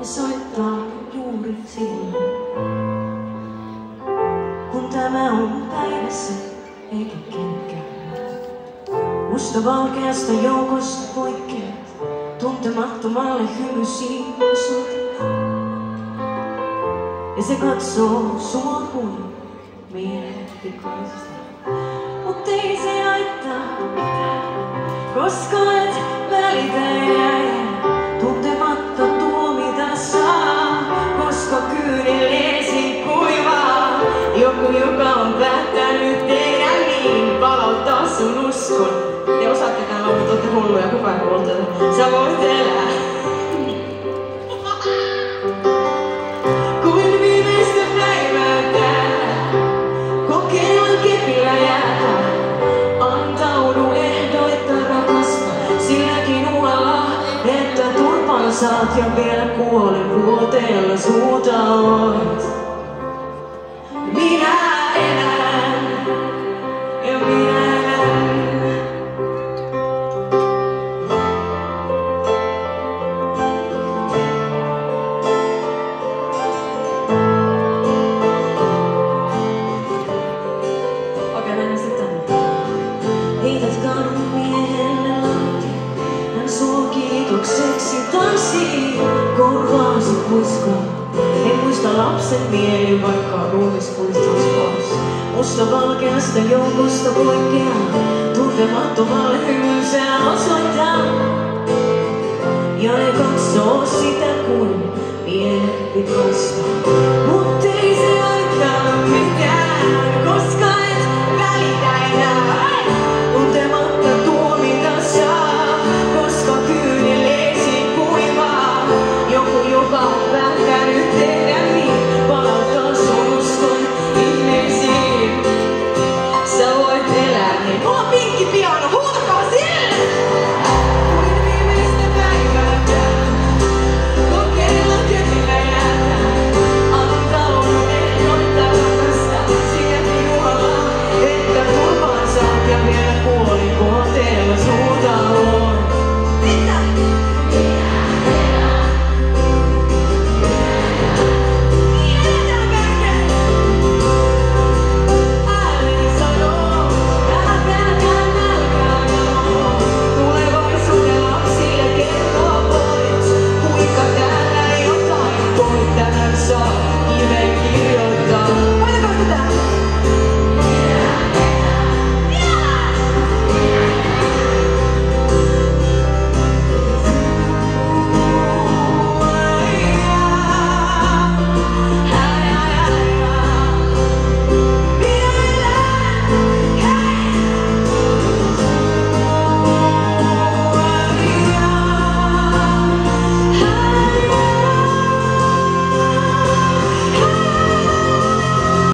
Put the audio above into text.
ja soittaa juuri silloin, kun tämä on päivässä eikä kenkään. Mustavalkeasta joukosta poikkeat, tuntemattomalle hymy siivosut. Ja se katsoo sua kuin mielipikoista. Mut ei se haittaa mitään, koska et välitä jää. Tuntematta tuomita saa, koska kyyneleesi kuivaa. Joku, joka on päättänyt tehdä niin, palauttaa sun uskon. Te osaatte tän laulun, te ootte hulluja, kukaan ei kuulta. Sä voit elää. Kuin viimeistä päivää täällä, kokeillaan kepillä jäätä. Antaudu ehdoitta rakasta, silläkin uhalla, että turpaan saat ja vielä kuolen vuoteella suuta olet. Minä elän ja minä elän. Okei, mennään sitten. Heität kadun miehelle lantti, hän suo kiitokseksi tanssii, korvaasi kuiskaa. En muista lapsen mieli, vaikka ruumis puistaisi pois. Mustavalkeasta joukosta poikkeaa, tuntemattomalle hymyn se osoittaa. Ja ne katsoo sitä kuin mielipikoista.